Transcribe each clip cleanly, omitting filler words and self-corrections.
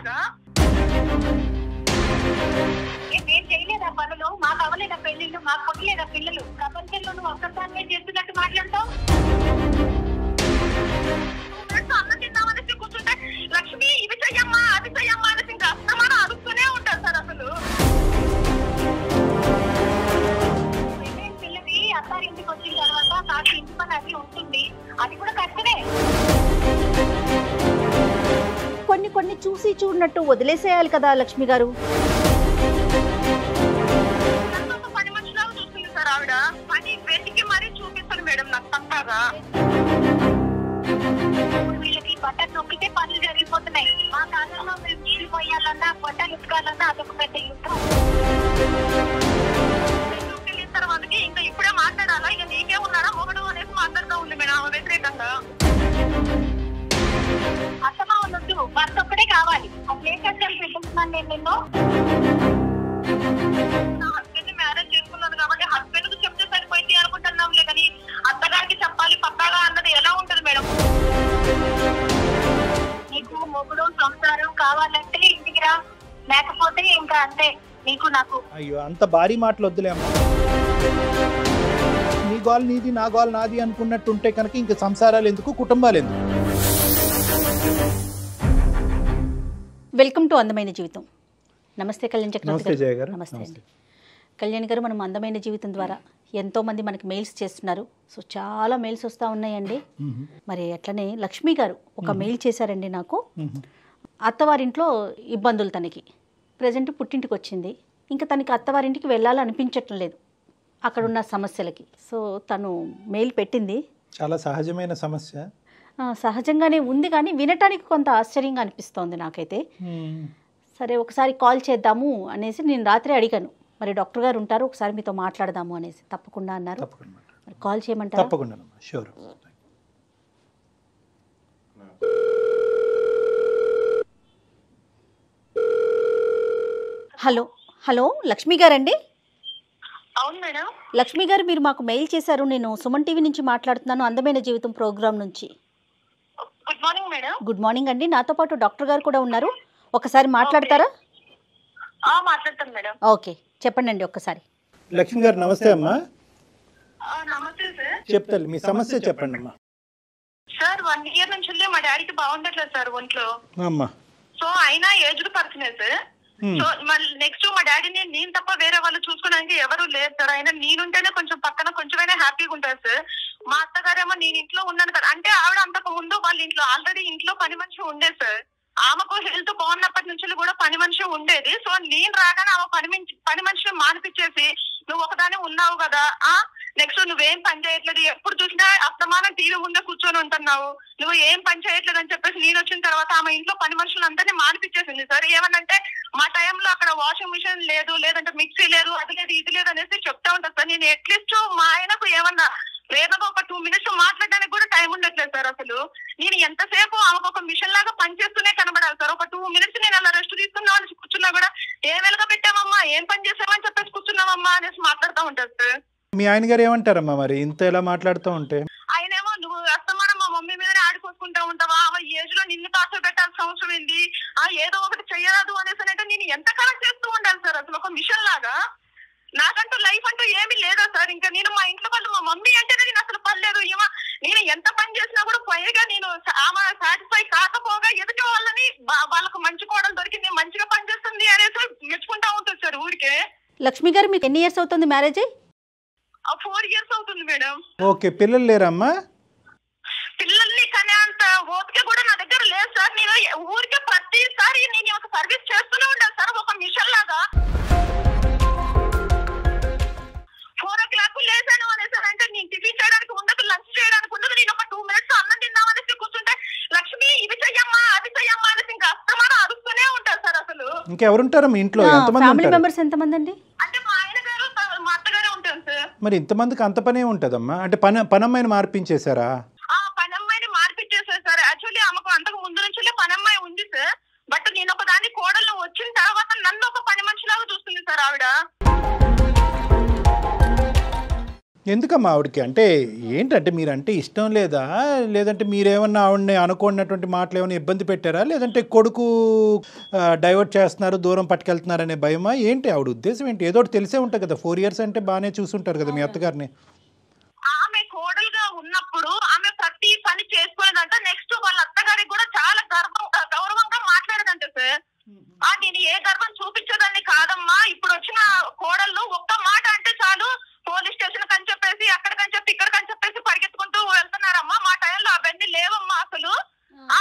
ఆవిడ. నేను చేయలేదా పనులు? మాకు అవ్వలేదా పెళ్లిళ్ళు? మాకు కొట్టలేదా పిల్లలు? ప్రపంచంలో నువ్వు ఒక్కసారి చేస్తున్నట్టు మాట్లాడతావు. అన్నం తిందామనేసి కూర్చుంటే లక్ష్మి ఇవి చెయ్యమ్మా అది చెయ్యమ్మా అనేసి ఇంకా అస్తమానం అడుగుతూనే ఉంటారు సార్. అసలు పిల్లవి అత్తారింటికి వచ్చిన తర్వాత కాస్త ఇంటి పని అది ఉంటుంది, అది కూడా కష్టమే. కొన్ని కొన్ని చూసి చూడనట్టు వదిలేసేయాలి కదా లక్ష్మి గారు. పని మనుషులాగా చూస్తుంది సార్ ఆవిడ. పని వెతికి మరీ చూపిస్తారు మేడం నాకు పక్కాగా. వీళ్ళకి బట్టలు నొక్కితే పనులు జరిగిపోతున్నాయి. మా కాలంలో మేము నీళ్లు పోయాలన్నా బట్టలు ఉతకాలన్నా అదొక పెద్ద యుద్ధం. తర్వాతకి ఇంకా ఇప్పుడే మాట్లాడాలా, ఇక నీకే ఉన్నారా మొగడు అనేసి మాట్లాడుతూ ఉంది మేడం వ్యతిరేకంగా. అసమావద్దు, భర్త ఒక్కడే కావాలి. అసలు ఏ కష్టాలు పెట్టుకున్నాను నేను నిన్ను. నా హస్బెండ్ మ్యారేజ్ చేసుకున్నాను కాబట్టి హస్బెండ్ కు చెప్తే సరిపోయింది అనుకుంటున్నాంలే, కానీ అత్తగారికి చెప్పాలి పక్కాగా అన్నది ఎలా ఉంటది మేడం? నీకు మొగుడు సంసారం కావాలంటే ఇంటికి రా, లేకపోతే ఇంకా అంతే నీకు నాకు. అయ్యో అంత భారీ మాటలు వద్దులే అమ్మా. నీ గోల్ నీది నా గోల్ నాది అనుకున్నట్టుంటే కనుక ఇంక సంసారాలు ఎందుకు, కుటుంబాలు ఎందుకు? వెల్కమ్ టు అందమైన జీవితం. నమస్తే కళ్యాణ్ చక్రవర్తి గారు. నమస్తే అండి కళ్యాణ్ గారు. మనం అందమైన జీవితం ద్వారా ఎంతోమంది మనకి మెయిల్స్ చేస్తున్నారు. సో చాలా మెయిల్స్ వస్తూ ఉన్నాయండి. మరి అట్లనే లక్ష్మి గారు ఒక మెయిల్ చేశారండి నాకు. అత్తవారింట్లో ఇబ్బందులు తనకి, ప్రజెంట్ పుట్టింటికి వచ్చింది, ఇంకా తనకి అత్తవారింటికి వెళ్ళాలనిపించటం లేదు అక్కడున్న సమస్యలకి. సో తను మెయిల్ పెట్టింది. చాలా సహజమైన సమస్య. సహజంగానే ఉంది, కానీ వినటానికి కొంత ఆశ్చర్యంగా అనిపిస్తోంది నాకైతే. సరే ఒకసారి కాల్ చేద్దాము అనేసి నేను రాత్రి అడిగాను, మరి డాక్టర్ గారు ఉంటారు ఒకసారి మీతో మాట్లాడదాము అనేసి. తప్పకుండా అన్నారు. మరి కాల్ చేయమంటారా? తప్పకుండా షూర్. హలో హలో లక్ష్మి గారండి? అవును మేడం. లక్ష్మి గారు మీరు మాకు మెయిల్ చేశారు. నేను సుమన్ టీవీ నుంచి మాట్లాడుతున్నాను, అందమైన జీవితం ప్రోగ్రాం నుంచి. Good morning madam. Good morning అండి. నాతో పాటు డాక్టర్ గారు కూడా ఉన్నారు, ఒకసారి మాట్లాడతారా? మాట్లాడతాను మేడం. ఓకే చెప్పండి అండి ఒక్కసారి. లక్ష్మి గారు నమస్తే అమ్మా. నమస్తే సార్. చెప్తాను మీ సమస్య చెప్పండి అమ్మా. సార్ 1 year నుంచి మా డాడీకి బాగుండట్లేదు సార్ ఒంట్లో. అమ్మా. సో అయినా ఏజ్డ్ పర్సన్ సార్. సో మళ్ళీ నెక్స్ట్ మా డాడీని నేను తప్ప వేరే వాళ్ళు చూసుకోవడానికి ఎవరు లేరు సార్. అయినా నేనుంటేనే కొంచెం పక్కన కొంచెమైనా హ్యాపీగా ఉంటారు సార్. మా అత్తగారేమో నేను ఇంట్లో ఉన్నాను కదా అంటే ఆవిడ అంతకు ముందు వాళ్ళ ఇంట్లో ఆల్రెడీ ఇంట్లో పని మనిషి ఉండే సార్. ఆమెకు హెల్త్ బాగున్నప్పటి నుంచి కూడా పని మనిషి ఉండేది. సో నేను రాగానే ఆమె పని మనిషిని మానిపించేసి నువ్వు ఒకదానే ఉన్నావు కదా, నెక్స్ట్ నువ్వేం పని చేయట్లేదు, ఎప్పుడు చూసినా అస్తమానం టీవీ ముందే కూర్చొని ఉంటున్నావు, నువ్వు ఏం పని చేయట్లేదు అని చెప్పేసి నేను వచ్చిన తర్వాత ఆమె ఇంట్లో పని మనుషులందరినీ మానిపించేసింది సార్. ఏమనంటే మా టైంలో అక్కడ వాషింగ్ మిషన్ లేదు, లేదంటే మిక్సీ లేదు, అది లేదు ఇది లేదు అనేసి చెప్తా ఉంటాను సార్. నేను అట్లీస్ట్ మా ఆయనకు ఏమన్నా లేదగా ఒక 2 minutes మాట్లాడడానికి కూడా టైం ఉండట్లేదు సార్. అసలు నేను ఎంతసేపు ఆమెకు ఒక మిషన్ లాగా పనిచేస్తూనే కనబడాలి సార్. ఒక 2 minutes నేను అలా రెస్ట్ తీసుకున్నా అనేసి కూర్చున్నా కూడా ఏం వెలుగా పెట్టామమ్మా, ఏం పని చేసామని చెప్పేసి కూర్చున్నామమ్మా అనేసి మాట్లాడుతూ ఉంటారు సార్. మీ ఆయన గారు ఏమంటారమ్మా మరి ఇంత ఎలా మాట్లాడుతూ ఉంటే? ఆయనేమో నువ్వు అస్తమానం మా మమ్మీ మీదనే ఆడుకోసుకుంటా ఉంటావా, ఆ ఏజ్ లో నిన్ను టార్చర్ పెట్టాల్సిన అవసరం ఏంది, ఏదో ఒకటి చెయ్యరాదు అనేసి అంటే నేను ఎంత కరెక్ట్ చేస్తూ ఉండాలి సార్. అసలు ఒక మిషన్ లాగా నాకంటూ లైఫ్ అంటూ ఏమీ లేదా సార్. ఇంకా నేను మా ఇంట్లో వాళ్ళు మా మమ్మీ అంటేనే నేను అసలు పర్లేదు, నేను ఎంత పని చేసినా కూడా పైగా నేను ఆమె సాటిస్ఫై కాకపోగా ఎదుటి వాళ్ళని వాళ్ళకు మంచి కోడలు దొరికింది, మంచిగా పని చేస్తుంది అనేసి మెచ్చుకుంటా ఉంటుంది సార్ ఊరికే. లక్ష్మి గారు మీకు ఎన్ని ఇయర్స్ అవుతుంది మ్యారేజ్ అయ్యి? 4 years అవుతుంది మేడం. ఓకే, పిల్లలు లేరమ్మా? పిల్లల్ని కానీ అంత ఓపిక కూడా నా దగ్గర లేదు సార్. నేను ఊరికే ప్రతిసారి నేను ఒక సర్వీస్ చేస్తూనే ఉండాలి సార్ ఒక మిషన్ లాగా. 4 o'clock లేసాను అనేసి అంటే నేను టిఫిన్ చేయడానికి ఉండదు, లంచ్ చేయడానికి ఉండదు, నేను ఒక 2 minutes అన్నం తిందామనేసి కూర్చుంటే లక్ష్మి ఇవి చెయ్యమ్మా అది చెయ్యమ్మా అనేసి ఇంకా అస్తమానం అడుగుతూనే ఉంటారు సార్. అసలు ఇంకెవరుంటారు మీ ఇంట్లో? ఫ్యామిలీ మెంబర్స్ ఎంతమంది అండి? అంటే మా ఆయన గారు మా అత్తగారే ఉంటారు సార్. మరి ఇంతమందికి అంత పనే ఉంటదమ్మా? అంటే పనమ్మాయిని మార్పించేశారా? పనమ్మాయిని మార్పించేశారు సార్. యాక్చువల్లీ ఆమెకు అంతకు ముందు నుంచి పనమ్మాయి ఉంది సార్. బట్ నేను ఒక దాని కోడలు వచ్చిన తర్వాత నన్ను ఒక పని మనిషిలాగా చూస్తుంది సార్ ఆవిడ. ఎందుకమ్మా ఆవిడకి అంటే ఏంటంటే మీరంటే ఇష్టం లేదా, లేదంటే మీరేమన్నా ఆవిడని అనుకున్నటువంటి మాటలు ఏమైనా ఇబ్బంది పెట్టారా, లేదంటే కొడుకు డైవర్ట్ చేస్తున్నారు దూరం పట్టుకెళ్తున్నారనే భయమా ఏంటి ఆవిడ ఉద్దేశం ఏంటి? ఏదో ఒకటి తెలిసే ఉంటుంది కదా, 4 years అంటే బాగానే చూసుంటారు కదా మీ అత్తగారిని. ఆమె కోడలుగా ఉన్నప్పుడు ఆమె ప్రతి పని చేసుకునేదంట. నెక్స్ట్ వాళ్ళ అత్తగారికి కూడా చాలా గౌరవంగా మాట్లాడదంట సార్. నేను ఏ గర్వం చూపించదాన్ని కాదమ్మా. ఇప్పుడు వచ్చిన కోడళ్ళు ఒక్క మాట అంటే చాలు పోలీస్ స్టేషన్ కని చెప్పేసి అక్కడికని చెప్పి ఇక్కడికని చెప్పేసి పరిగెత్తుకుంటూ వెళ్తున్నారమ్మా. మా టైంలో అవన్నీ లేవమ్మా. అసలు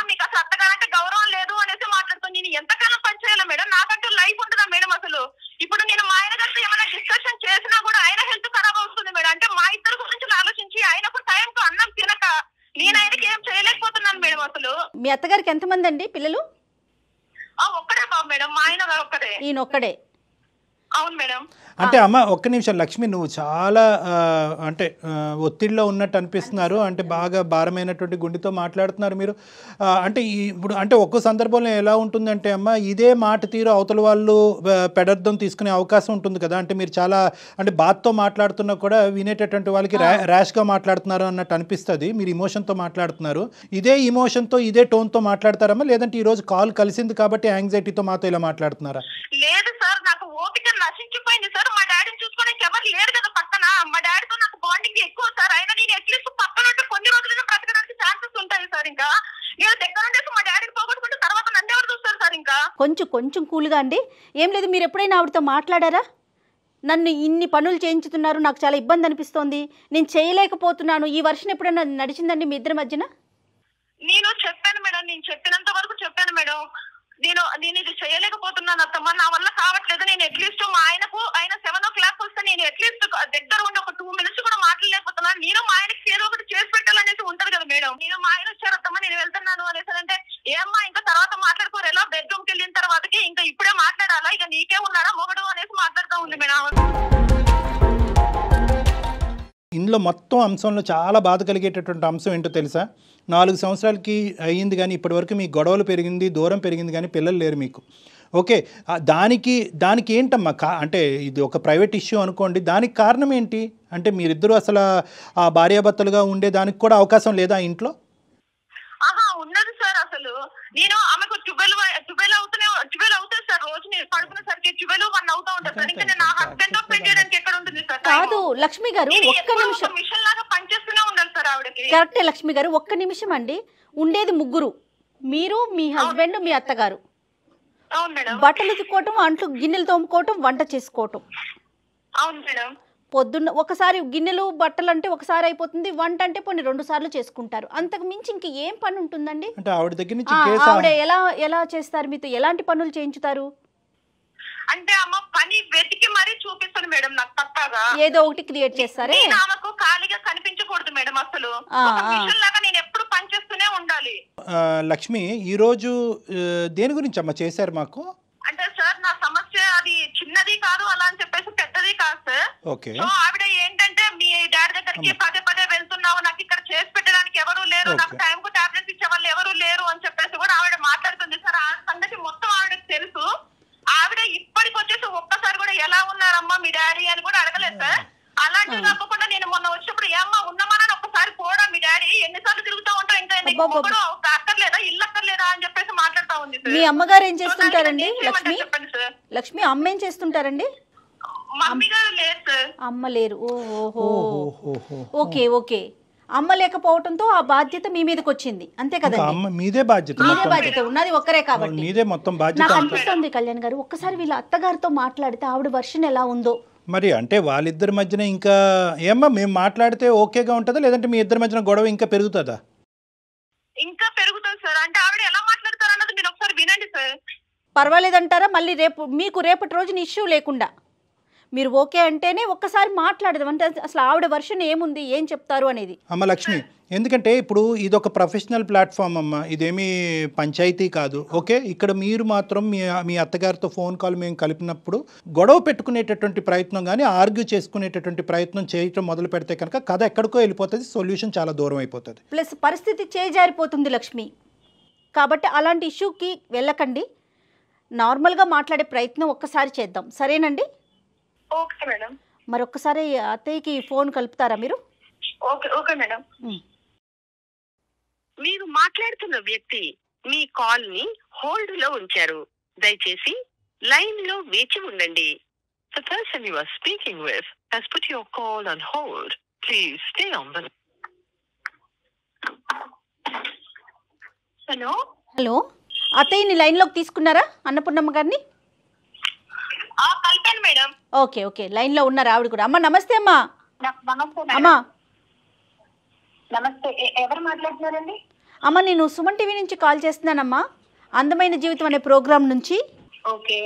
మీకు అసలు అత్తగారంటే గౌరవం లేదు అనేసి మాట్లాడుతుంది. నేను ఎంతకాలం పనిచేయాలా మేడం? నాకంటూ లైఫ్ ఉంటుందా మేడం? అసలు ఇప్పుడు నేను మా ఆయన గారితో ఏమైనా డిస్కషన్ చేసినా కూడా ఆయన హెల్త్ ఖరాబ్ అవుతుంది మేడం. అంటే మా ఇద్దరు గురించి ఆలోచించి ఆయనకు టైంకు అన్నం తినక నేను ఆయనకి ఏం చేయలేకపోతున్నాను మేడం. అసలు మీ అత్తగారికి ఎంతమంది అండి పిల్లలు? ఒక్కడే బాబు మేడం, మా ఆయన గారు ఒక్కడే. ఈయన ఒక్కడే? అవును మేడం. అంటే అమ్మ ఒక్క నిమిషం లక్ష్మి, నువ్వు చాలా అంటే ఒత్తిడిలో ఉన్నట్టు అనిపిస్తున్నారు. అంటే బాగా భారమైనటువంటి గుండెతో మాట్లాడుతున్నారు మీరు. అంటే ఇప్పుడు అంటే ఒక్కో సందర్భంలో ఎలా ఉంటుందంటే అమ్మ, ఇదే మాట తీరు అవతల వాళ్ళు పెడర్థం తీసుకునే అవకాశం ఉంటుంది కదా. అంటే మీరు చాలా అంటే బాధతో మాట్లాడుతున్నా కూడా వినేటటువంటి వాళ్ళకి ర్యాష్గా మాట్లాడుతున్నారు అన్నట్టు అనిపిస్తుంది. మీరు ఇమోషన్తో మాట్లాడుతున్నారు. ఇదే ఇమోషన్తో ఇదే టోన్తో మాట్లాడతారమ్మా, లేదంటే ఈరోజు కాల్ కలిసింది కాబట్టి యాంగ్జైటీతో మాతో ఇలా మాట్లాడుతున్నారా? లేదు సార్, నాకు ఓపిక నశించిపోయింది సార్. మా డాడీని చూసుకోవడానికి ఎవరు లేరు కదా పక్కన. మా డాడీతో నాకు బాండింగ్ ఎక్కువ సార్. అయినా నేను అట్లీస్ట్ పక్కన ఉంటే కొన్ని రోజులైనా బ్రతకడానికి ఛాన్సెస్ ఉంటాయి సార్. ఇంకా నేను దగ్గర ఉండేసి మా డాడీని పోగొట్టుకుంటే తర్వాత నన్ను ఎవరు చూస్తారు సార్? ఇంకా కొంచెం కూల్గా అండి. ఏం లేదు, మీరు ఎప్పుడైనా ఆవిడతో మాట్లాడారా? నన్ను ఇన్ని పనులు చేయించుతున్నారు, నాకు చాలా ఇబ్బంది అనిపిస్తోంది, నేను చేయలేకపోతున్నాను, ఈ వర్షం ఎప్పుడైనా నడిచిందండి మీ ఇద్దరి మధ్యన? నేను చెప్పాను మేడం, నేను చెప్పినంత వరకు చెప్పాను మేడం. నేను ఇది చేయలేకపోతున్నాను అత్తమ్మ, నా వల్ల కావట్లేదు. నేను అట్లీస్ట్ మా ఆయన 7 o'clock వస్తే నేను అట్లీస్ట్ దగ్గర ఉండి ఒక 2 minutes కూడా మాట్లాడలేకపోతున్నాను. నేను మా ఆయనకి ఏదో ఒకటి చేసి పెట్టాలనేసి ఉంటది కదా మేడం. నేను మా ఆయన వచ్చారు అత్తమ్మ నేను వెళ్తున్నాను అనేసి అంటే, ఏమ్మా ఇంకా తర్వాత మాట్లాడుకోరు, ఎలా బెడ్రూమ్కి వెళ్ళిన తర్వాతకి ఇంకా ఇప్పుడే మాట్లాడాలా, ఇక నీకే ఉన్నాడా మొగడు అనేసి మాట్లాడుతూ ఉంది మేడం. ఇందులో మొత్తం అంశంలో చాలా బాధ కలిగేటటువంటి అంశం ఏంటో తెలుసా? 4 సంవత్సరాలకి అయ్యింది కానీ ఇప్పటివరకు మీ గొడవలు పెరిగింది, దూరం పెరిగింది, కానీ పిల్లలు లేరు మీకు. ఓకే, దానికి ఏంటమ్మా అంటే ఇది ఒక ప్రైవేట్ ఇష్యూ అనుకోండి, దానికి కారణం ఏంటి? అంటే మీరిద్దరూ అసలు ఆ భార్యాభర్తలుగా ఉండే దానికి కూడా అవకాశం లేదా ఇంట్లో? ఉన్నది సార్. అసలు నేను ఆమెకు 12 అవుతుంది సార్. రోజు నేను పడుకునేసరికి 12-1 అవుతా ఉంటుంది సార్. ఇంకా నేను నా హస్బెండ్ తో స్పెండ్ చేయడానికి ఎక్కడ ఉంటుంది సార్? కాదు లక్ష్మి గారు, ఒక్క నిమిషం. మిషన్ లాగా పనిచేస్తూనే ఉండాలి సార్ ఆవిడకి. కరెక్టే లక్ష్మి గారు, ఒక్క నిమిషం అండి. ఉండేది ముగ్గురు, మీరు, మీ హస్బెండ్, మీ అత్తగారు. అవును మేడం. బట్టలు ఉతుక్కోవటం, అంట్లు గిన్నెలు తోముకోవటం, వంట చేసుకోవటం. అవును మేడం. పొద్దున్న ఒకసారి గిన్నెలు బట్టలు అంటే ఒకసారి అయిపోతుంది, వంట అంటే పోనీ 2 సార్లు చేసుకుంటారు. అంతకు మించి ఇంక ఏం పని ఉంటుందండి? అంటే ఆవిడ దగ్గర నుంచి ఆవిడ ఎలా చేస్తారు మీతో? ఎలాంటి పనులు చేయించుతారు? అంటే అమ్మ పని వెతికి మరీ చూపిస్తుంది మేడం నాకు పక్కాగా. ఏదో ఒకటి క్రియేట్ చేస్తారే. ఆమెకు ఖాళీగా కనిపించకూడదు మేడం అసలు. మిషన్ లాగా నేను ఎప్పుడు పని చేస్తూనే ఉండాలి. లక్ష్మి, ఈరోజు దేని గురించి అమ్మ చేశారు మాకు? అంటే సార్ నా సమస్య అది చిన్నది కాదు అలా అని చెప్పేసి పెద్దది కాదు సార్. ఓకే. సో ఆవిడ ఏంటంటే మీ డాడీ దగ్గరికి పదే వెళ్తున్నావు, నాకు ఇక్కడ చేసి పెట్టడానికి ఎవరు లేరు, నాకు టైం కు టాబ్లెట్స్ ఇచ్చే వాళ్ళు ఎవరు లేరు అని చెప్పేసి కూడా ఆవిడ మాట్లాడుతుంది సార్. ఆ సంగతి మొత్తం ఆవిడకి తెలుసు. ఆవిడ ఇప్పటికి వచ్చేసి ఒక్కసారి కూడా ఎలా ఉన్నారమ్మా మీ డాడీ అని కూడా అడగలేదు సార్. అలాంటివి కాకుండా నేను మొన్న వచ్చినప్పుడు ఏమ్మా ఉన్నామని ఒక్కసారి పోడా మీ డాడీ ఎన్నిసార్లు తిరుగుతూ ఉంటావు, ఇంకా మొగుడు అక్కర్లేదా, ఇల్లు అక్కర్లేదా అని చెప్పేసి మాట్లాడుతూ ఉంది. మీ అమ్మగారు ఏం చేస్తుంటారండి లక్ష్మి? చెప్పండి సార్. లక్ష్మి అమ్మ ఏం చేస్తుంటారండి? మమ్మీ గారు లేదు సార్. అమ్మ లేరు. ఓహో, ఓకే. అమ్మ లేకపోవడంతో ఆ బాధ్యత మీ మీదకి వచ్చింది, అంతే కదండి? మీదే బాధ్యత ఉన్నది ఒక్కరే కాబట్టి మీదే మొత్తం బాధ్యత. నాకు అనిపిస్తుంది కళ్యాణ్ గారు, ఒక్కసారి వీళ్ళ అత్తగారితో మాట్లాడితే ఆవిడ వర్షన్ ఎలా ఉందో మరి. అంటే వాళ్ళిద్దరి మధ్యన ఇంకా ఏమ్మా మేము మాట్లాడితే ఓకేగా ఉంటుందా, లేదంటే మీ ఇద్దరి మధ్యన గొడవ ఇంకా పెరుగుతుందా? ఇంకా పెరుగుతుంది సార్. అంటే ఆవిడ ఎలా మాట్లాడతారు అన్నది మీరు ఒకసారి వినండి సార్. పర్వాలేదంటారా? మళ్ళీ రేపటి రోజున ఇష్యూ లేకుండా మీరు ఓకే అంటేనే ఒక్కసారి మాట్లాడదాం. అంటే అసలు ఆవిడ వర్షన్ ఏముంది, ఏం చెప్తారు అనేది. అమ్మ లక్ష్మి, ఎందుకంటే ఇప్పుడు ఇది ఒక ప్రొఫెషనల్ ప్లాట్ఫామ్ అమ్మ, ఇదేమీ పంచాయతీ కాదు. ఓకే, ఇక్కడ మీరు మాత్రం మీ అత్తగారితో ఫోన్ కాల్ మేము కలిపినప్పుడు గొడవ పెట్టుకునేటటువంటి ప్రయత్నం కానీ ఆర్గ్యూ చేసుకునేటటువంటి ప్రయత్నం చేయటం మొదలు పెడితే కనుక కథ ఎక్కడికో వెళ్ళిపోతుంది, సొల్యూషన్ చాలా దూరం అయిపోతుంది. ప్లస్ పరిస్థితి చేజారిపోతుంది లక్ష్మి. కాబట్టి అలాంటి ఇష్యూకి వెళ్ళకండి, నార్మల్గా మాట్లాడే ప్రయత్నం ఒక్కసారి చేద్దాం, సరేనండి? Okay madam. మరొక్కసారి అత్తయ్యకి ఫోన్ కలుపుతారా మీరు? Okay okay madam. ఉమ్. మీరు మాట్లాడుతున్న వ్యక్తి మీ కాల్ ని హోల్డ్ లో ఉంచారు. దయచేసి లైన్ లో వేచి ఉండండి. The person you are speaking with has put your call on hold. Please stay on the. Hello hello, అత్తయ్యని లైన్లోకి తీసుకున్నారా అన్నపూర్ణమ్మ గారిని? కలిపాను మేడం. ఓకే ఓకే, లైన్లో ఉన్నారు ఆవిడ కూడా. అమ్మ నమస్తే అమ్మా. నమస్తే అమ్మా. నమస్తే, ఎవరు మాట్లాడుతున్నారండి? అమ్మ నేను సుమన్ టీవీ నుంచి కాల్ చేస్తున్నానమ్మా, అందమైన జీవితం అనే ప్రోగ్రాం నుంచి. ఓకే,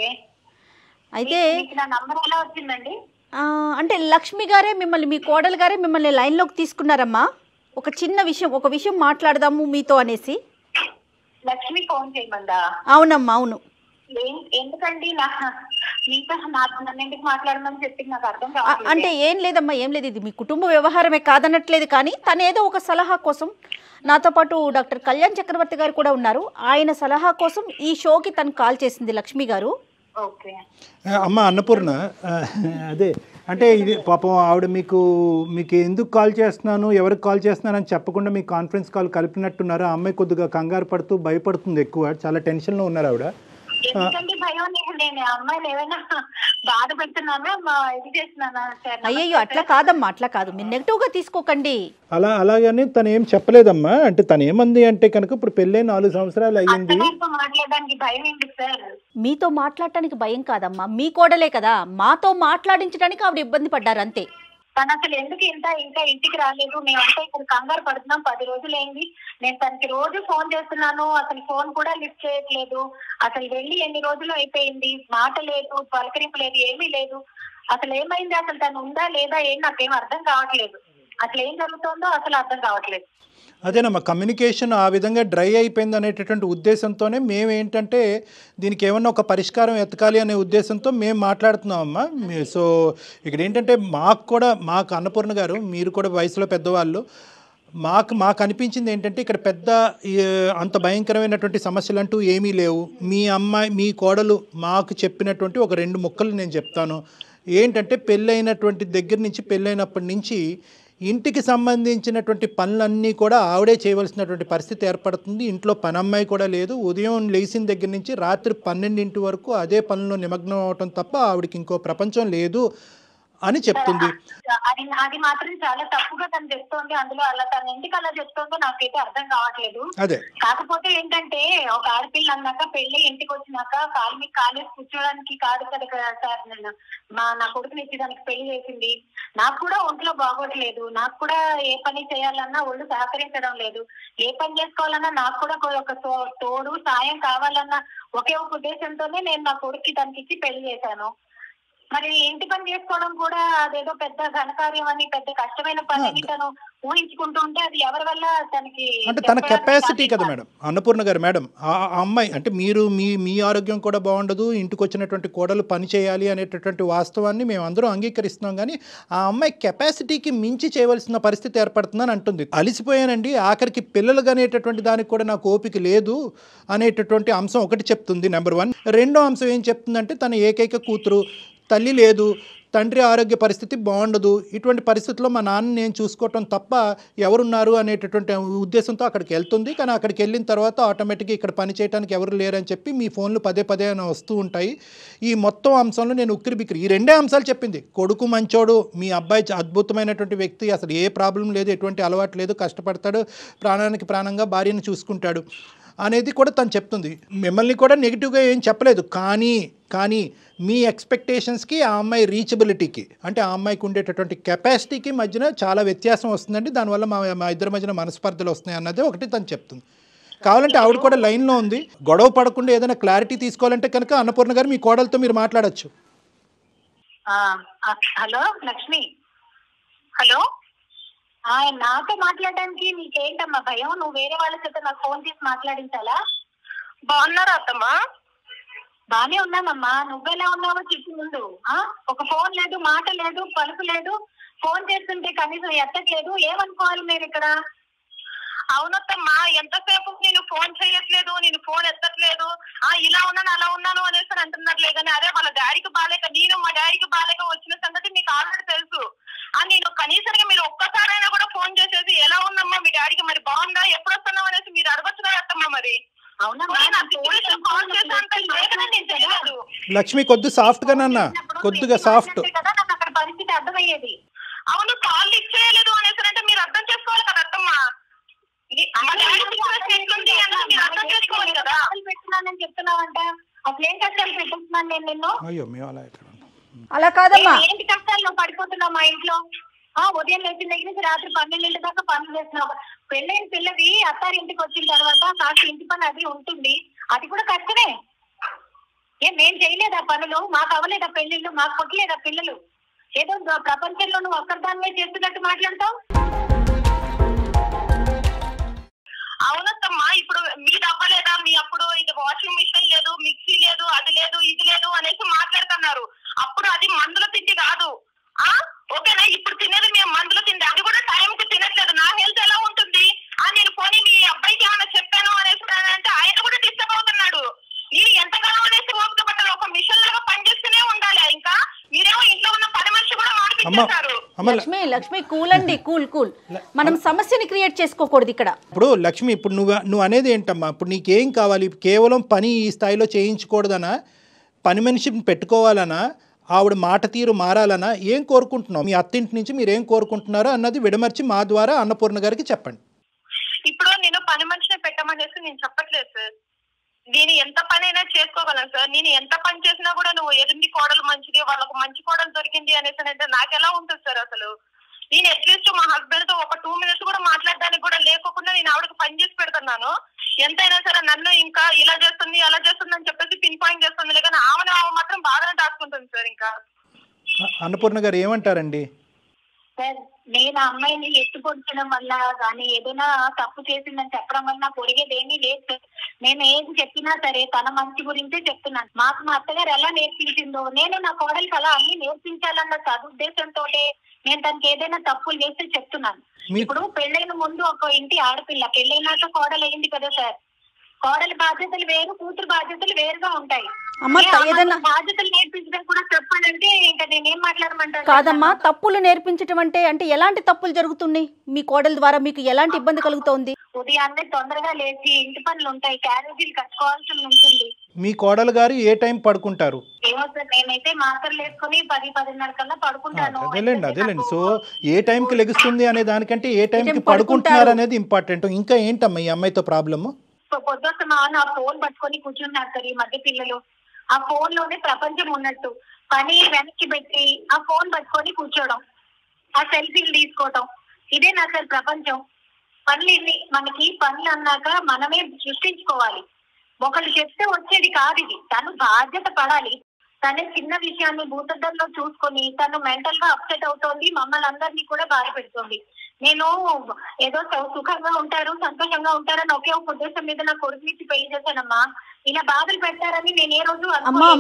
అయితే నా నంబర్ ఎలా వచ్చిందండి? అంటే లక్ష్మి గారే మిమ్మల్ని, మీ కోడలు గారే మిమ్మల్ని లైన్లోకి తీసుకున్నారమ్మా. ఒక చిన్న విషయం, ఒక విషయం మాట్లాడదాము మీతో అనేసి. లక్ష్మి ఫోన్ చేయమందా? అవునమ్మా అవును. ఎందుకండి మీతో నన్నెందుకు మాట్లాడమని చెప్పి నాకు అర్థం కాదు. అంటే ఏం లేదమ్మా, ఏం లేదు, ఇది మీ కుటుంబ వ్యవహారమే కాదనట్లేదు, కానీ తను ఏదో ఒక సలహా కోసం, నాతో పాటు డాక్టర్ కళ్యాణ్ చక్రవర్తి గారు కూడా ఉన్నారు, ఆయన సలహా కోసం ఈ షోకి తను కాల్ చేసింది లక్ష్మి గారు. ఓకే అమ్మ అన్నపూర్ణ, అదే అంటే ఇది పాపం ఆవిడ మీకు ఎందుకు కాల్ చేస్తున్నాను, ఎవరికి కాల్ చేస్తున్నాను అని చెప్పకుండా మీకు కాన్ఫరెన్స్ కాల్ కలిపినట్టున్నారు. ఆ అమ్మాయి కొద్దిగా కంగారు పడుతూ భయపడుతుంది, ఎక్కువ చాలా టెన్షన్లో ఉన్నారు ఆవిడ. ఎందుకంటే భయం, నేను అమ్మాయిలు ఏమైనా బాధ పెడుతున్నానా, ఇది చేస్తున్నానా? అయ్యయ్యో అట్లా కాదమ్మా, అట్లా కాదు, మీరు నెగిటివ్గా తీసుకోకండి. అలాగని తను ఏం చెప్పలేదమ్మా. అంటే తను ఏమంది అంటే కనుక ఇప్పుడు పెళ్ళై 4 సంవత్సరాలు అయ్యింది. మాట్లాడడానికి భయం ఏంటి సార్? మీతో మాట్లాడటానికి భయం కాదమ్మా, మీ కోడలే కదా, మాతో మాట్లాడించడానికి ఆవిడ ఇబ్బంది పడ్డారు అంతే. తను అసలు ఎందుకు ఇంకా ఇంటికి రాలేదు? మేమంతా ఇక్కడ కంగారు పడుతున్నాం. 10 రోజులు అయింది. నేను తనకి రోజు ఫోన్ చేస్తున్నాను, అసలు ఫోన్ కూడా లిఫ్ట్ చేయట్లేదు. అసలు వెళ్ళి ఎన్ని రోజులు అయిపోయింది, మాట లేదు, పలకరింపు లేదు, ఏమీ లేదు. అసలు ఏమైంది, అసలు తను ఉందా లేదా ఏం నాకేం అర్థం కావట్లేదు. అసలు ఏం జరుగుతుందో అసలు అర్థం కావట్లేదు. అదేనమ్మా, కమ్యూనికేషన్ ఆ విధంగా డ్రై అయిపోయింది అనేటటువంటి ఉద్దేశంతోనే మేము ఏంటంటే దీనికి ఏమన్నా ఒక పరిష్కారం ఎతకాలి అనే ఉద్దేశంతో మేము మాట్లాడుతున్నామమ్మా. సో ఇక్కడ ఏంటంటే మాకు అన్నపూర్ణ గారు, మీరు కూడా వయసులో పెద్దవాళ్ళు, మాకు అనిపించింది ఏంటంటే ఇక్కడ పెద్ద అంత భయంకరమైనటువంటి సమస్యలు అంటూ ఏమీ లేవు. మీ కోడలు మాకు చెప్పినటువంటి ఒక 2 ముక్కలు నేను చెప్తాను. ఏంటంటే పెళ్ళైనటువంటి దగ్గర నుంచి, పెళ్ళైనప్పటి నుంచి ఇంటికి సంబంధించినటువంటి పనులన్నీ కూడా ఆవిడే చేయవలసినటువంటి పరిస్థితి ఏర్పడుతుంది. ఇంట్లో పనమ్మాయి కూడా లేదు. ఉదయం లేచిన దగ్గర నుంచి రాత్రి 12 వరకు అదే పనుల్లో నిమగ్నం అవటం తప్ప ఆవిడకి ఇంకో ప్రపంచం లేదు అని చెప్తుంది. అది మాత్రం చాలా తప్పుగా తను చెప్తోంది. అందులో అలా తను ఎందుకు అలా చెప్తోందో నాకైతే అర్థం కావట్లేదు. అదే కాకపోతే ఏంటంటే ఒక ఆడపిల్ల అన్నాక, పెళ్లి ఇంటికి వచ్చినాక కాలు మీద కాలేసి కూర్చోడానికి కాదు కదా సార్. నేను నా కొడుకుని ఇచ్చేదానికి పెళ్లి చేసింది. నాకు కూడా ఒంట్లో బాగోట్లేదు. నాకు కూడా ఏ పని చేయాలన్నా ఒళ్ళు సహకరించడం లేదు. ఏ పని చేసుకోవాలన్నా నాకు కూడా ఒక తోడు సాయం కావాలన్నా ఒకే ఒక ఉద్దేశంతోనే నేను నా కొడుక్కి తనకి ఇచ్చి పెళ్లి చేశాను. మరి ఇంటి పని చేసుకోవడం కూడా అదేదో పెద్ద ఘనకార్యం అని, పెద్ద కష్టమైన పని అని తను ఊహించుకుంటూ ఉంటే అది ఎవరి వల్ల తనకి, అంటే తన కెపాసిటీ కదా మేడం. అన్నపూర్ణ గారు మేడం, ఆ అమ్మాయి అంటే మీరు మీ ఆరోగ్యం కూడా బాగుండదు, ఇంటికి వచ్చినటువంటి కోడలు పని చేయాలి అనేటటువంటి వాస్తవాన్ని మేము అందరం అంగీకరిస్తున్నాం. కానీ ఆ అమ్మాయి కెపాసిటీకి మించి చేయవలసిన పరిస్థితి ఏర్పడుతుందని అంటుంది. అలిసిపోయానండి, ఆఖరికి పిల్లలు అనేటటువంటి దానికి కూడా నాకు ఓపిక లేదు అనేటటువంటి అంశం ఒకటి చెప్తుంది, నెంబర్ 1. రెండో అంశం ఏం చెప్తుందంటే తన ఏకైక కూతురు, తల్లి లేదు, తండ్రి ఆరోగ్య పరిస్థితి బాగుండదు, ఇటువంటి పరిస్థితుల్లో మా నాన్న నేను చూసుకోవటం తప్ప ఎవరున్నారు అనేటటువంటి ఉద్దేశంతో అక్కడికి వెళ్తుంది. కానీ అక్కడికి వెళ్ళిన తర్వాత ఆటోమేటిక్గా ఇక్కడ పని చేయడానికి ఎవరు లేరని చెప్పి మీ ఫోన్లు పదే వస్తూ ఉంటాయి. ఈ మొత్తం అంశంలో నేను ఉక్కిరిబిక్కిరి ఈ 2 అంశాలు చెప్పింది. కొడుకు మంచోడు, మీ అబ్బాయి అద్భుతమైనటువంటి వ్యక్తి, అసలు ఏ ప్రాబ్లం లేదు, ఎటువంటి అలవాటు లేదు, కష్టపడతాడు, ప్రాణానికి ప్రాణంగా భార్యను చూసుకుంటాడు అనేది కూడా తను చెప్తుంది. మిమ్మల్ని కూడా నెగిటివ్గా ఏం చెప్పలేదు. కానీ మీ ఎక్స్పెక్టేషన్స్కి ఆ అమ్మాయి రీచబిలిటీకి, అంటే ఆ అమ్మాయికి ఉండేటటువంటి కెపాసిటీకి మధ్యన చాలా వ్యత్యాసం వస్తుందండి. దానివల్ల మా ఇద్దరి మధ్యన మనస్పర్ధలు వస్తున్నాయి అన్నది ఒకటి తను చెప్తుంది. కావాలంటే ఆవిడ కూడా లైన్లో ఉంది. గొడవ పడకుండా ఏదైనా క్లారిటీ తీసుకోవాలంటే కనుక అన్నపూర్ణ గారు మీ కోడలతో మీరు మాట్లాడచ్చు. Hello Lakshmi, hello. నాతో మాట్లాడడానికి నీకేంటమ్మా భయం? నువ్వు వేరే వాళ్ళ చేత నాకు ఫోన్ చేసి మాట్లాడించాలా? బాగున్నారా అత్తమ్మా? బానే ఉన్నామమ్మా. నువ్వెలా ఉన్నావో చెప్పు ముందు. ఒక ఫోన్ లేదు, మాట లేదు, పలుకు లేదు. ఫోన్ చేస్తుంటే కనీసం ఎత్తట్లేదు. ఏమనుకోవాలి మీరు ఇక్కడ? అవునత్తమ్మా, ఎంతసేపు నేను ఫోన్ చేయట్లేదు, నేను ఫోన్ ఎత్తట్లేదు, ఇలా ఉన్నాను అలా ఉన్నాను అనేసి అంటున్నారులే కానీ అదే వాళ్ళ డాడీకి బాలేక, నేను మా డాడీకి బాలేక వచ్చిన సంగతి మీకు ఆల్రెడీ తెలుసు. నేను కనీసంగా మీరు ఒక్కసారైనా కూడా ఫోన్ చేసేసి ఎలా ఉందమ్మా మీ డాడీకి, మరి బాగుందా, ఎప్పుడు వస్తున్నావు అనేసి మీరు అడగొచ్చు కదా అత్తమ్మా. మరి లక్ష్మి కొద్ది సాఫ్ట్ గా నాన్న, కొద్దిగా సాఫ్ట్ అక్కడ పరిస్థితి అర్థమయ్యేది. అవును, కాల్ ఇచ్చేయలేదు అనేసి అంటే మీరు అర్థం చేసుకోవాలి కదా అత్తమ్మా. పెట్టున్నానని చెప్తున్నావంట, అసలు ఏం కష్టాలు పెట్టిస్తున్నాను నేను నిన్ను? అయ్యో మేము అలా అలా కాదమ్మా, ఏంటి కష్టాలు పడిపోతున్నావు మా ఇంట్లో? ఉదయం లేచిన దగ్గర నుంచి రాత్రి 12 దాకా పనులు చేస్తున్నావు. పెళ్ళైన పిల్లవి అత్తారి ఇంటికి వచ్చిన తర్వాత కాస్త ఇంటి పని అది ఉంటుంది, అది కూడా కష్టమే. మేము చేయలేదా పనులు? మాకు అవ్వలేదా పెళ్లిళ్ళు? మాకు పుట్టలేదా పిల్లలు? ఏదో ప్రపంచంలో నువ్వు ఒక్కదాన్నే చేస్తున్నట్టు మాట్లాడతావు. అవునత్తమ్మా, ఇప్పుడు మీరు అవ్వలేదా? మీ అప్పుడు ఇది వాషింగ్ మిషన్ లేదు, మిక్సీ లేదు, అది లేదు, ఇది లేదు అనేసి మాట్లాడుతున్నారు. అప్పుడు అది మందుల తిండి కాదు, ఓకేనా? ఇప్పుడు తినేది మేము మందుల తిండి, అది కూడా టైంకి తినట్లేదు. నా హెల్త్ ఎలా ఉంటుంది? నేను పోనీ మీ అబ్బాయికి ఏమైనా చెప్పాను అనేసి అంటే ఆయన కూడా డిస్టర్బ్ అవుతున్నాడు. మీరు ఎంతకాలం అనేసి ఓపిక పట్టాలి? ఒక మిషన్ లాగా పనిచేస్తూనే ఉండాలి. ఇంకా మీరేమో ఇంట్లో ఉన్న పని మనిషి కూడా మార్పించేస్తారు. లక్ష్మి కూల్ అండి, కూల్. మనం సమస్యని క్రియేట్ చేసుకోకూడదు ఇక్కడ. ఇప్పుడు లక్ష్మి, ఇప్పుడు నువ్వు అనేది ఏంటమ్మా? ఇప్పుడు నీకేం కావాలి? కేవలం పని ఈ స్థాయిలో చేయించకూడదనా, పని మనిషిని పెట్టుకోవాలనా, ఆవిడ మాట తీరు మారాలనా, ఏం కోరుకుంటున్నావు? మీ అత్తింటి నుంచి మీరు ఏం కోరుకుంటున్నారో అన్నది విడమర్చి మా ద్వారా అన్నపూర్ణ గారికి చెప్పండి. ఇప్పుడు నేను పని మనిషిని పెట్టమనేసి నేను చెప్పట్లేదు సార్. నేను ఎంత పని అయినా చేసుకోగలను సార్. నేను ఎంత పని చేసినా కూడా నువ్వు ఎదుటి కోడలు మంచిది, వాళ్ళకు మంచి కోడలు దొరికింది అనేసి అంటే నాకు ఎలా ఉంటుంది సార్? అసలు నేను అట్లీస్ట్ మా హస్బెండ్ తో ఒక 2 minutes కూడా మాట్లాడడానికి కూడా లేకోకుండా నేను ఆవిడకి పని చేసి పెడుతున్నాను. ఎంతైనా సరే నన్ను ఇంకా ఇలా చేస్తుంది అలా చేస్తుంది అని చెప్పేసి పిన్ పాయింట్ చేస్తుంది, లేక ఆమె మాత్రం బాగానే దాచుకుంటుంది సార్. ఇంకా అన్నపూర్ణ గారు ఏమంటారండి? సార్, నేను ఆ అమ్మాయిని ఎత్తుకొచ్చడం వల్ల కానీ ఏదైనా తప్పు చేసిందని చెప్పడం వల్ల నాకు ఒరిగేది ఏమీ లేదు సార్. నేను ఏది చెప్పినా సరే తన మంచి గురించే చెప్తున్నాను. మాకు మా అత్తగారు ఎలా నేర్పించిందో నేను నా కోడలికి అలా అన్ని నేర్పించాలన్న సదుద్దేశంతో నేను తనకి ఏదైనా తప్పులు చేస్తే చెప్తున్నాను. ఇప్పుడు పెళ్ళైన ముందు ఒక ఇంటి ఆడపిల్ల, పెళ్ళైనాక కోడలు అయింది కదా సార్. కోడలి బాధ్యతలు వేరు, కూతురు బాధ్యతలు వేరుగా ఉంటాయి. బాధ్యతలు నేర్పించడం కూడా చెప్పాలంటే ఇంకా నేనేం మాట్లాడమంటాను? కాదమ్మా, తప్పులు నేర్పించడం అంటే ఎలాంటి తప్పులు జరుగుతున్నాయి మీ కోడల ద్వారా? మీకు ఎలాంటి ఇబ్బంది కలుగుతోంది? ఉదయాన్నే తొందరగా లేచి ఇంటి పనులు ఉంటాయి, క్యారేజీలు కట్టుకోవాల్సి ఉంటుంది. మీ కోడలు గారు ఏ టైం పడుకుంటారు? ఏమో సార్, నేనైతే మాత్రలు వేసుకుని 10-10:30 కల్లా పడుకుంటాను. అదేలేండి. సో ఏ టైంకి లెగుస్తుంది అనే దానికంటే ఏ టైంకి పడుకుంటున్నారు అనేది ఇంపార్టెంట్. ఇంకా ఏంటమ్మా ఈ అమ్మాయితో ప్రాబ్లమ్? పొద్దున్న ఆ ఫోన్ పట్టుకొని కూర్చున్నారు సార్ ఈ మధ్య పిల్లలు. ఆ ఫోన్ లోనే ప్రపంచం ఉన్నట్టు పని వెనక్కి పెట్టి ఆ ఫోన్ పట్టుకొని కూర్చోవడం, ఆ సెల్ఫీలు తీసుకోవడం, ఇదే నా సార్ ప్రపంచం. పనులు మనకి పనులు అన్నాక మనమే సృష్టించుకోవాలి. ఒకళ్ళు చెప్తే వచ్చేది కాదు ఇది. తను బాధ్యత పడాలి. తనే చిన్న విషయాన్ని భూతద్దంలో చూసుకొని తను మెంటల్ గా అప్సెట్ అవుతోంది, మమ్మల్ని అందరినీ కూడా బాధ పెడుతోంది. నేను ఏదో సుఖంగా ఉంటారు, సంతోషంగా ఉంటారని ఒకే ఒక ఉద్దేశం మీద నా కొడుకు నుంచి పెళ్లి చేశానమ్మా. ఇలా బాధలు పెట్టారని నేను ఏ రోజు అమ్మా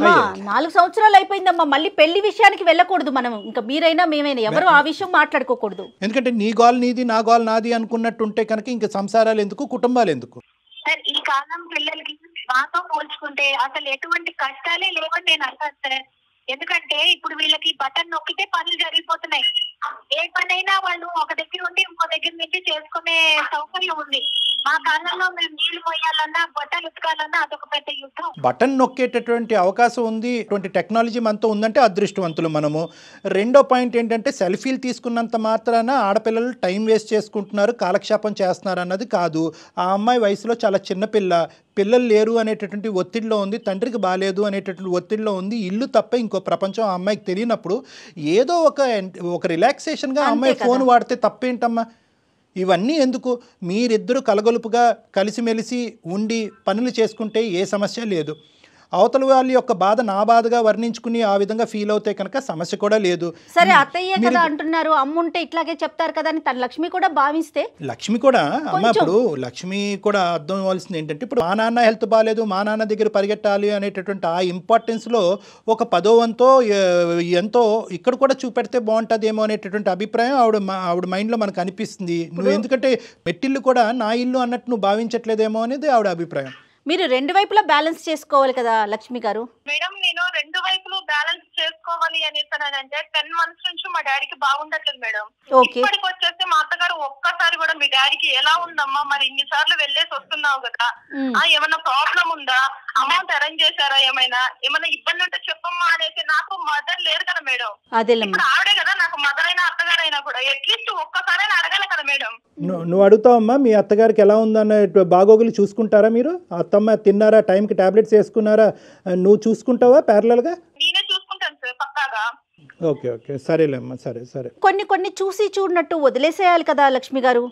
4 సంవత్సరాలు అయిపోయిందమ్మా. మళ్ళీ పెళ్లి విషయానికి వెళ్ళకూడదు మనం. ఇంకా మీరైనా మేమైనా ఎవరు ఆ విషయం మాట్లాడుకోకూడదు. ఎందుకంటే నీ గోల్ నీది, నా గోల్ నాది అనుకున్నట్టుంటే కనుక ఇంకా సంసారాలు ఎందుకు, కుటుంబాలు ఎందుకు? సార్, ఈ కాలం పిల్లలకి మాతో పోల్చుకుంటే అసలు ఎటువంటి కష్టాలే లేవని నేను అంటాను సార్. ఎందుకంటే ఇప్పుడు వీళ్ళకి బటన్ నొక్కితే పనులు జరిగిపోతున్నాయి. ఏ పనైనా వాళ్ళు ఒక దగ్గర ఉండి ఇంకో దగ్గర నుంచి చేసుకునే సౌకర్యం ఉంది. మా కాలంలో మేము నీళ్లు పోయాలన్నా బట్టలు ఉతకాలన్నా అదొక పెద్ద యుద్ధం. బటన్ నొక్కేటటువంటి అవకాశం ఉంది, ఇటువంటి టెక్నాలజీ మనతో ఉందంటే అదృష్టవంతులు మనము. రెండో పాయింట్ ఏంటంటే సెల్ఫీలు తీసుకున్నంత మాత్రాన ఆడపిల్లలు టైం వేస్ట్ చేసుకుంటున్నారు, కాలక్షేపం చేస్తున్నారు అన్నది కాదు. ఆ అమ్మాయి వయసులో చాలా చిన్నపిల్ల, పిల్లలు లేరు అనేటటువంటి ఒత్తిడిలో ఉంది, తండ్రికి బాగాలేదు అనేటటువంటి ఒత్తిడిలో ఉంది. ఇల్లు తప్ప ఇంకో ప్రపంచం ఆ అమ్మాయికి తెలియనప్పుడు ఏదో ఒక రిలాక్సేషన్గా ఆ అమ్మాయి ఫోన్ వాడితే తప్పేంటమ్మా? ఇవన్నీ ఎందుకు? మీరిద్దరూ కలగొలుపుగా కలిసిమెలిసి ఉండి పనులు చేసుకుంటే ఏ సమస్య లేదు. అవతల వాళ్ళ యొక్క బాధ నా బాధగా వర్ణించుకుని ఆ విధంగా ఫీల్ అవుతే కనుక సమస్య కూడా లేదు. సరే అత్తయ్య కదా అంటున్నారు, అమ్ముంటే ఇట్లాగే చెప్తారు కదా అని తన లక్ష్మి కూడా భావిస్తే, లక్ష్మి కూడా అమ్మ ఇప్పుడు లక్ష్మి కూడా అర్థం అవ్వాల్సింది ఏంటంటే ఇప్పుడు మా నాన్న హెల్త్ బాగాలేదు, మా నాన్న దగ్గర పరిగెట్టాలి అనేటటువంటి ఆ ఇంపార్టెన్స్లో ఒక 10వ వంతో ఎంతో ఇక్కడ కూడా చూపెడితే బాగుంటుందేమో అనేటటువంటి అభిప్రాయం ఆవిడ మైండ్లో మనకు అనిపిస్తుంది. నువ్వు ఎందుకంటే మెట్టిల్లు కూడా నా ఇల్లు అన్నట్టు నువ్వు భావించట్లేదేమో అనేది ఆవిడ అభిప్రాయం. మీరు రెండు వైపులా బ్యాలెన్స్ చేసుకోవాలి కదా లక్ష్మి గారు. మేడం నేను రెండు వైపులు బ్యాలెన్స్ చేసుకోవాలి అనేసానంటే 10 months నుంచి మా డాడీకి బాగుండట్లేదు మేడం. ఇప్పటికి వచ్చేసి మా అత్తగారు ఒక్కసారి కూడా మీ డాడీకి ఎలా ఉందమ్మా, మరి ఇన్ని సార్లు వెళ్ళేసి వస్తున్నావు కదా, ఏమన్నా ప్రాబ్లం ఉందా, అమౌంట్ అరేంజ్ చేశారా, ఏమైనా ఇబ్బంది ఉంటే చెప్పమ్మా అనేసి. నాకు మదర్ లేరు కదా మేడం, ఇప్పుడు ఆవిడే కదా నాకు మదర్ అయినా అత్తగారైనా కూడా, అట్లీస్ట్ ఒక్కసారైనా అడగాలి కదా మేడం. నువ్వు అడుగుతావమ్మా మీ అత్తగారికి ఎలా ఉందన్న బాగోగులు చూసుకుంటారా మీరు? అత్తమ్మ తిన్నారా, టైంకి టాబ్లెట్స్ వేసుకున్నారా, నువ్వు చూసుకుంటావా ప్యారలల్గా? నేనే చూసుకుంటాను సార్ పక్కాగా. ఓకే ఓకే సరేలేమ్మా, సరే. కొన్ని చూసి చూడనట్టు వదిలేసేయాలి కదా లక్ష్మి గారు.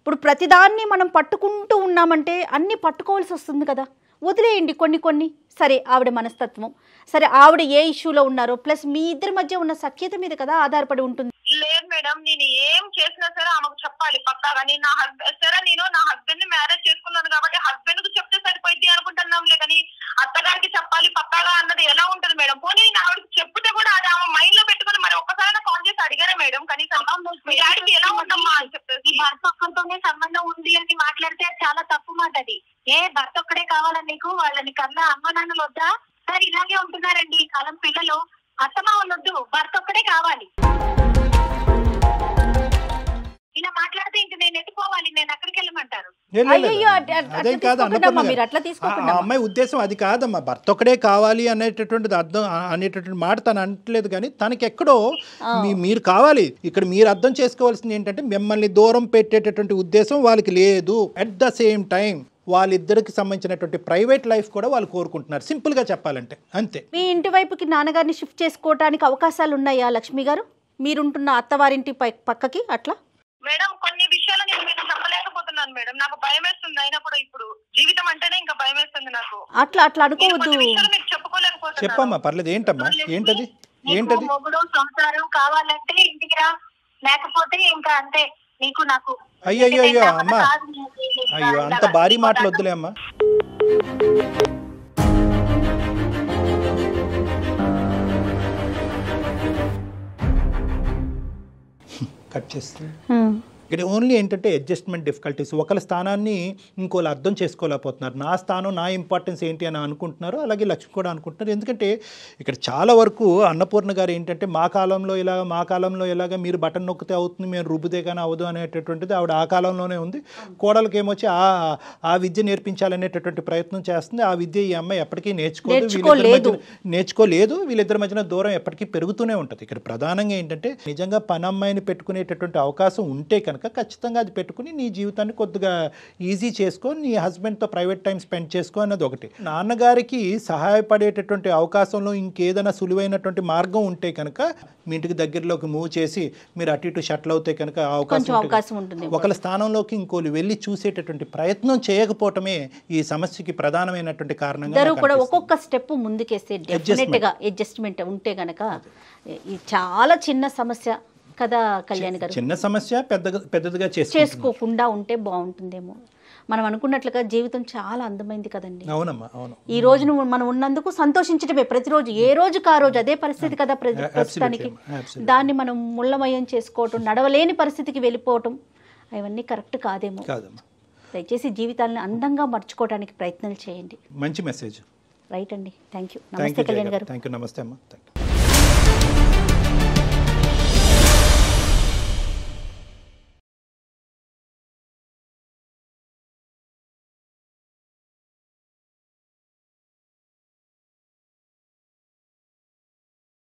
ఇప్పుడు ప్రతిదాన్ని మనం పట్టుకుంటూ ఉన్నామంటే అన్ని పట్టుకోవాల్సి వస్తుంది కదా. వదిలేయండి కొన్ని. సరే ఆవిడ మనస్తత్వం, సరే ఆవిడ ఏ ఇష్యూలో ఉన్నారో, ప్లస్ మీ ఇద్దరి మధ్య ఉన్న సఖ్యత మీద కదా ఆధారపడి ఉంటుంది. లేదు మేడం, నేను ఏం చేసినా సరే ఆమెకు చెప్పాలి పక్కాగా. నేను నా హస్బెండ్ ని మ్యారేజ్ చేసుకున్నాను కాబట్టి హస్బెండ్ కు చెప్తే సరిపోయింది అనుకుంటున్నాంలే, కానీ అత్తగారికి చెప్పాలి పక్కాగా అన్నది ఎలా ఉంటది మేడం? పోనీ నేను ఆవిడకి చెప్తే కూడా అది ఆమె మైండ్ లో పెట్టుకుని మరి ఒక్కసారి కాల్ చేసి అడిగారా మేడం కనీసం మీ డాడీకి ఎలా ఉందమ్మా అని చెప్పేసి? భర్త ఒక్కరితోనే సంబంధం ఉంది అని మాట్లాడితే చాలా తప్పు మాట అది. భర్త ఒక్కడే కావాలని నీకు, వాళ్ళని కన్నా అమ్మ నాన్నలు వద్దా? సరే ఇలాగే ఉంటున్నారండి ఈ కాలం పిల్లలు, అత్తమ్మ వాళ్ళు వద్దు, భర్త ఒక్కడే కావాలి. ఇలా మాట్లాడితే ఇంక నేను ఎత్తుకోవాలి, నేను అక్కడికి వెళ్ళమంటారు. అదేం కాదు అన్నపూర్ణ, అమ్మాయి ఉద్దేశం అది కాదమ్మా. భర్త ఒకడే కావాలి అనేటటువంటిది అర్థం అనేటటువంటి మాట తను అనట్లేదు, కానీ తనకి ఎక్కడో మీరు కావాలి. ఇక్కడ మీరు అర్థం చేసుకోవాల్సింది ఏంటంటే మిమ్మల్ని దూరం పెట్టేటటువంటి ఉద్దేశం వాళ్ళకి లేదు. అట్ ద సేమ్ టైం వాళ్ళిద్దరికి సంబంధించినటువంటి ప్రైవేట్ లైఫ్ కూడా వాళ్ళు కోరుకుంటున్నారు, సింపుల్ గా చెప్పాలంటే అంతే. మీ ఇంటి వైపుకి నాన్నగారిని షిఫ్ట్ చేసుకోవడానికి అవకాశాలు ఉన్నాయా లక్ష్మి గారు? మీరుంటున్న అత్తవారింటి పక్కకి అట్లా? మేడం కొన్ని విషయాలు నేను మీకు చెప్పలేకపోతున్నాను మేడం, నాకు భయం వేస్తుంది. అయినప్పుడు ఇప్పుడు జీవితం అంటేనే ఇంకా భయం వేస్తుంది నాకు. అట్లా అనుకోవద్దు. చెప్పుకోలేకపోతున్నాను. చెప్పమ్మా, పర్లేదు. ఏంటమ్మా ఏంటది? మొగుడు సంసారం కావాలంటే ఇంటికి రా, లేకపోతే ఇంకా అంతే నీకు నాకు. అయ్యో అమ్మా, అయ్యో అంత భారీ మాటలు వద్దులే అమ్మా. కట్ చేస్తుంది. ఇక్కడ ఓన్లీ ఏంటంటే అడ్జస్ట్మెంట్ డిఫికల్టీస్. ఒకళ్ళ స్థానాన్ని ఇంకోళ్ళు అర్థం చేసుకోలేకపోతున్నారు. నా స్థానం, నా ఇంపార్టెన్స్ ఏంటి అని అనుకుంటున్నారు. అలాగే లక్ష్మి కూడా అనుకుంటున్నారు. ఎందుకంటే ఇక్కడ చాలా వరకు అన్నపూర్ణ గారు ఏంటంటే మా కాలంలో ఇలాగ మీరు బటన్ నొక్కితే అవుతుంది, మేము రుబ్బితే కానీ అవ్వదు అనేటటువంటిది ఆవిడ ఆ కాలంలోనే ఉంది. కోడలకి ఏమొచ్చి ఆ విద్య నేర్పించాలనేటటువంటి ప్రయత్నం చేస్తుంది. ఆ విద్య ఈ అమ్మాయి ఎప్పటికీ నేర్చుకోలేదు. వీళ్ళిద్దరి మధ్యన దూరం ఎప్పటికీ పెరుగుతూనే ఉంటుంది. ఇక్కడ ప్రధానంగా ఏంటంటే నిజంగా పని అమ్మాయిని పెట్టుకునేటటువంటి అవకాశం ఉంటే కనుక ఖచ్చితంగా అది పెట్టుకుని నీ జీవితాన్ని కొద్దిగా ఈజీ చేసుకో, నీ హస్బెండ్తో ప్రైవేట్ టైం స్పెండ్ చేసుకో అన్నది ఒకటి. నాన్నగారికి సహాయపడేటటువంటి అవకాశంలో ఇంకేదైనా సులువైనటువంటి మార్గం ఉంటే కనుక మీ ఇంటికి దగ్గరలోకి మూవ్ చేసి మీరు అటు ఇటు షట్ల్ అవుతే కనుక అవకాశం ఉంటుంది. ఒకళ్ళ స్థానంలోకి ఇంకోళ్ళు వెళ్ళి చూసేటటువంటి ప్రయత్నం చేయకపోవటమే ఈ సమస్యకి ప్రధానమైనటువంటి కారణంగా కూడా ఒక్కొక్క స్టెప్ ముందుకేస్తే డెఫినెట్గా అడ్జస్ట్మెంట్ ఉంటే కనుక చాలా చిన్న సమస్య కదా కళ్యాణ్ గారు, చిన్న సమస్య పెద్దదిగా చేసుకోకుండా ఉంటే బాగుంటుందేమో. మనం అనుకున్నట్లుగా జీవితం చాలా అందమైంది కదండి. అవునమ్మా, అవును. ఈ రోజు మనం ఉన్నందుకు సంతోషించడమే, ప్రతిరోజు ఏ రోజుకి ఆ రోజు అదే పరిస్థితి కదా ప్రస్తుతానికి. దాన్ని మనం ముళ్ళమయం చేసుకోవటం, నడవలేని పరిస్థితికి వెళ్ళిపోవటం అవన్నీ కరెక్ట్ కాదేమో. దయచేసి జీవితాలను అందంగా మర్చుకోవడానికి ప్రయత్నాలు చేయండి. మంచి మెసేజ్. రైట్ అండి. Thank you. నమస్తే కళ్యాణ్ గారు. Thank you. నమస్తే అమ్మా.